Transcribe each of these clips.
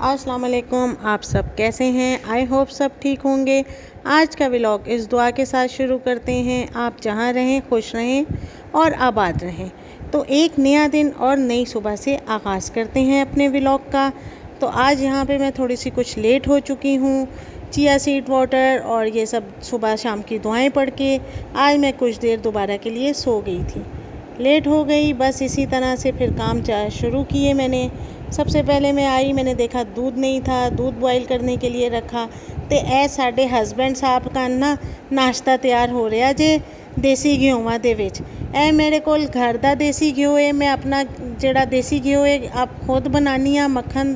अस्सलाम वालेकुम। आप सब कैसे हैं? आई होप सब ठीक होंगे। आज का व्लॉग इस दुआ के साथ शुरू करते हैं, आप जहाँ रहें खुश रहें और आबाद रहें। तो एक नया दिन और नई सुबह से आगाज़ करते हैं अपने व्लॉग का। तो आज यहाँ पे मैं थोड़ी सी कुछ लेट हो चुकी हूँ। चिया सीड वाटर और ये सब सुबह शाम की दुआएं पढ़ के आज मैं कुछ देर दोबारा के लिए सो गई थी। लेट हो गई, बस इसी तरह से फिर काम शुरू किए मैंने। सबसे पहले मैं आई, मैंने देखा दूध नहीं था, दूध बॉयल करने के लिए रखा तो साढ़े हसबैंड साहब का ना नाश्ता तैयार हो रहा जे देसी घ्योवां दे विच। मेरे कोल घर दा देसी घ्यो है, मैं अपना जिहड़ा देसी घ्यो है आप खुद बनानी हाँ, मक्खन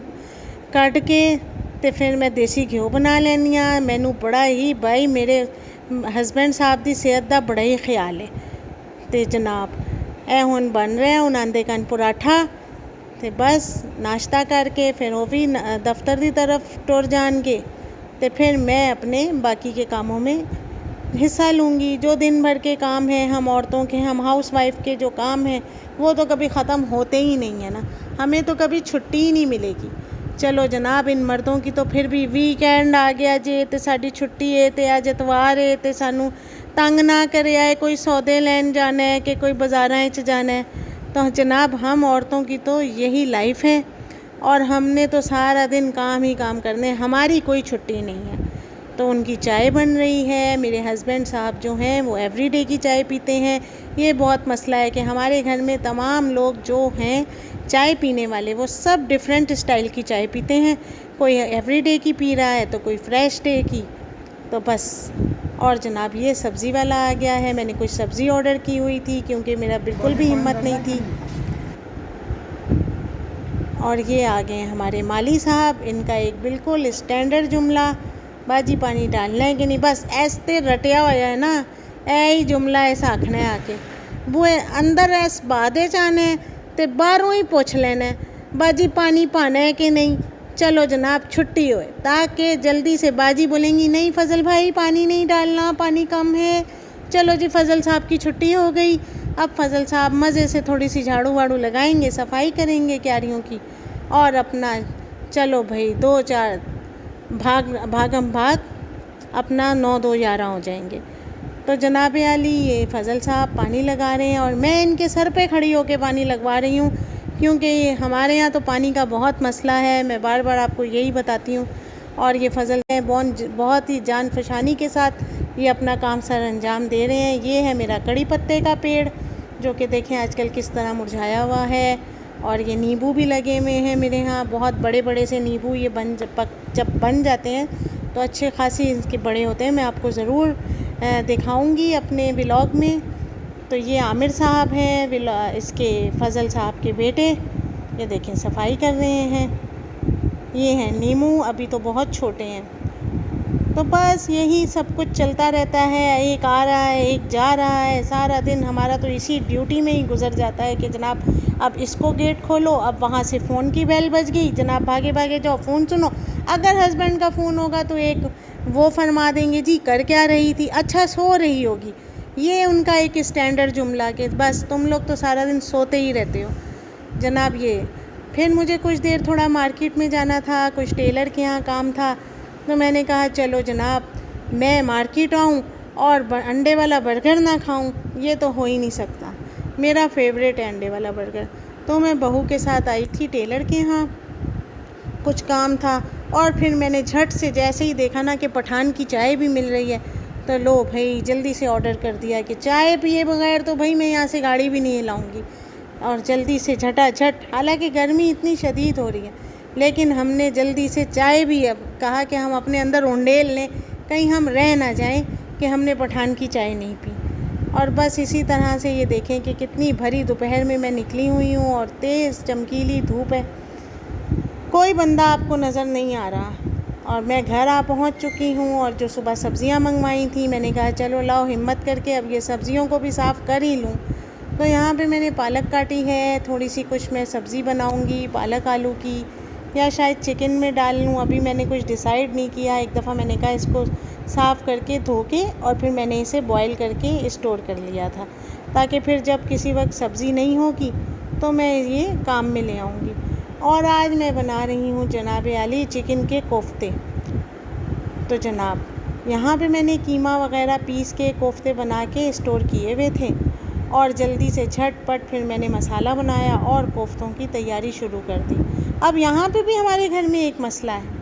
कट के तो फिर मैं देसी घ्यो बना लैनी हाँ। मैनू बड़ा ही भाई मेरे हसबैंड साहब की सेहत का बड़ा ही ख्याल है। तो जनाब हुण बन रहा, हुण आंदे कन पराठा तो बस नाश्ता करके फिर वो भी दफ्तर की तरफ टुर जाएंगे तो फिर मैं अपने बाकी के कामों में हिस्सा लूँगी। जो दिन भर के काम हैं हम औरतों के, हम हाउस वाइफ के जो काम हैं वो तो कभी ख़त्म होते ही नहीं है ना, हमें तो कभी छुट्टी ही नहीं मिलेगी। चलो जनाब, इन मर्दों की तो फिर भी वीकेंड आ गया जे तो साड़ी छुट्टी है तो अज इतवार है तो सानू तंग ना करे आए कोई सौदे लैन जाना है कि कोई बाज़ारां च जाना है। तो जनाब हम औरतों की तो यही लाइफ है और हमने तो सारा दिन काम ही काम करने, हमारी कोई छुट्टी नहीं है। तो उनकी चाय बन रही है। मेरे हस्बैंड साहब जो हैं वो एवरीडे की चाय पीते हैं। ये बहुत मसला है कि हमारे घर में तमाम लोग जो हैं चाय पीने वाले वो सब डिफरेंट स्टाइल की चाय पीते हैं। कोई एवरीडे की पी रहा है तो कोई फ्रेश डे की। तो बस, और जनाब ये सब्ज़ी वाला आ गया है। मैंने कुछ सब्ज़ी ऑर्डर की हुई थी क्योंकि मेरा बिल्कुल भी हिम्मत नहीं थी। और ये आ गए हमारे माली साहब, इनका एक बिल्कुल स्टैंडर्ड जुमला, बाजी पानी डालना है कि नहीं, बस ऐसे रटिया हुआ है ना, ही जुमला ऐसा आखना है आके बुए अंदर ऐस बादे चाने तो बाहरों ही पूछ लेना है बाजी पानी पाना है कि नहीं। चलो जनाब छुट्टी होए ताकि जल्दी से बाजी बोलेंगी नहीं फजल भाई पानी नहीं डालना, पानी कम है। चलो जी फजल साहब की छुट्टी हो गई। अब फजल साहब मज़े से थोड़ी सी झाड़ू वाड़ू लगाएंगे, सफाई करेंगे क्यारियों की और अपना चलो भाई 2-4 भागम भाग अपना 9-2-11 हो जाएंगे। तो जनाब आली ये फजल साहब पानी लगा रहे हैं और मैं इनके सर पे खड़ी होकर पानी लगवा रही हूँ क्योंकि हमारे यहाँ तो पानी का बहुत मसला है। मैं बार बार आपको यही बताती हूँ। और ये फजल है बहुत ही जान फशानी के साथ ये अपना काम सर अंजाम दे रहे हैं। ये है मेरा कड़ी पत्ते का पेड़ जो कि देखें आजकल किस तरह मुरझाया हुआ है। और ये नींबू भी लगे हुए हैं मेरे यहाँ, बहुत बड़े बड़े से नींबू। ये जब बन जाते हैं तो अच्छे खासी इसके बड़े होते हैं। मैं आपको ज़रूर दिखाऊंगी अपने व्लॉग में। तो ये आमिर साहब हैं, इसके फजल साहब के बेटे, ये देखें सफाई कर रहे हैं। ये हैं नीमू, अभी तो बहुत छोटे हैं। तो बस यही सब कुछ चलता रहता है, एक आ रहा है एक जा रहा है। सारा दिन हमारा तो इसी ड्यूटी में ही गुजर जाता है कि जनाब अब इसको गेट खोलो, अब वहाँ से फ़ोन की बेल बज गई, जनाब भागे भागे जाओ फ़ोन सुनो। अगर हस्बैंड का फ़ोन होगा तो एक वो फरमा देंगे जी कर क्या रही थी, अच्छा सो रही होगी। ये उनका एक स्टैंडर्ड जुमला कि बस तुम लोग तो सारा दिन सोते ही रहते हो जनाब। ये फिर मुझे कुछ देर थोड़ा मार्केट में जाना था, कुछ टेलर के यहाँ काम था। तो मैंने कहा चलो जनाब मैं मार्केट आऊँ और अंडे वाला बर्गर ना खाऊँ, ये तो हो ही नहीं सकता। मेरा फेवरेट है अंडे वाला बर्गर। तो मैं बहू के साथ आई थी टेलर के यहाँ, कुछ काम था। और फिर मैंने झट से जैसे ही देखा ना कि पठान की चाय भी मिल रही है तो लो भाई जल्दी से ऑर्डर कर दिया कि चाय पिए बगैर तो भाई मैं यहाँ से गाड़ी भी नहीं लाऊंगी। और जल्दी से झटाझट, हालांकि गर्मी इतनी शदीद हो रही है लेकिन हमने जल्दी से चाय भी अब कहा कि हम अपने अंदर उंडेल लें, कहीं हम रह ना जाएं कि हमने पठान की चाय नहीं पी। और बस इसी तरह से ये देखें कि कितनी भरी दोपहर में मैं निकली हुई हूँ और तेज़ चमकीली धूप है, कोई बंदा आपको नज़र नहीं आ रहा। और मैं घर आ पहुंच चुकी हूं और जो सुबह सब्ज़ियां मंगवाई थी मैंने कहा चलो लाओ हिम्मत करके अब ये सब्ज़ियों को भी साफ़ कर ही लूं। तो यहाँ पे मैंने पालक काटी है, थोड़ी सी कुछ मैं सब्ज़ी बनाऊंगी पालक आलू की या शायद चिकन में डाल लूँ, अभी मैंने कुछ डिसाइड नहीं किया। एक दफ़ा मैंने कहा इसको साफ़ करके धो के और फिर मैंने इसे बॉयल करके स्टोर कर लिया था ताकि फिर जब किसी वक्त सब्ज़ी नहीं होगी तो मैं ये काम में ले आऊँगी। और आज मैं बना रही हूँ जनाब आली चिकन के कोफ्ते। तो जनाब यहाँ पे मैंने कीमा वगैरह पीस के कोफ्ते बना के स्टोर किए हुए थे और जल्दी से झटपट फिर मैंने मसाला बनाया और कोफ्तों की तैयारी शुरू कर दी। अब यहाँ पे भी हमारे घर में एक मसला है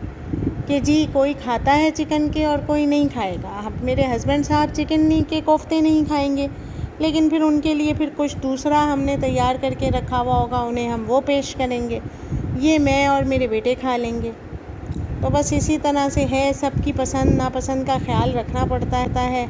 कि जी कोई खाता है चिकन के और कोई नहीं खाएगा। अब मेरे हस्बैंड साहब चिकन के कोफ्ते नहीं खाएंगे, लेकिन फिर उनके लिए फिर कुछ दूसरा हमने तैयार करके रखा हुआ होगा, उन्हें हम वो पेश करेंगे। ये मैं और मेरे बेटे खा लेंगे। तो बस इसी तरह से है, सबकी पसंद नापसंद का ख्याल रखना पड़ता है।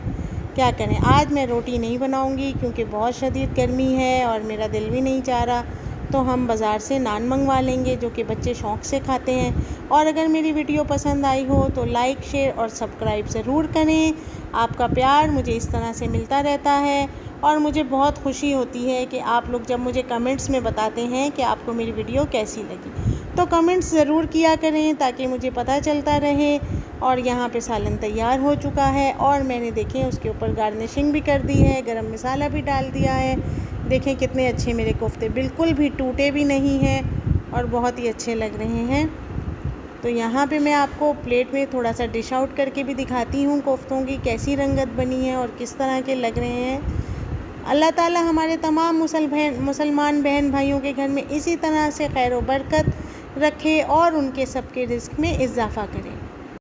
क्या करें, आज मैं रोटी नहीं बनाऊंगी क्योंकि बहुत शदीद गर्मी है और मेरा दिल भी नहीं चाह रहा। तो हम बाज़ार से नान मंगवा लेंगे जो कि बच्चे शौक़ से खाते हैं। और अगर मेरी वीडियो पसंद आई हो तो लाइक, शेयर और सब्सक्राइब ज़रूर करें। आपका प्यार मुझे इस तरह से मिलता रहता है और मुझे बहुत खुशी होती है कि आप लोग जब मुझे कमेंट्स में बताते हैं कि आपको मेरी वीडियो कैसी लगी, तो कमेंट्स ज़रूर किया करें ताकि मुझे पता चलता रहे। और यहाँ पे सालन तैयार हो चुका है और मैंने देखें उसके ऊपर गार्निशिंग भी कर दी है, गरम मसाला भी डाल दिया है। देखें कितने अच्छे मेरे कोफ्ते, बिल्कुल भी टूटे भी नहीं हैं और बहुत ही अच्छे लग रहे हैं। तो यहाँ पे मैं आपको प्लेट में थोड़ा सा डिश आउट करके भी दिखाती हूँ कोफ्तों की कैसी रंगत बनी है और किस तरह के लग रहे हैं। अल्लाह ताला हमारे तमाम मुसलमान बहन भाइयों के घर में इसी तरह से खैर व बरकत रखे और उनके सबके रिज़्क़ में इज़ाफ़ा करे।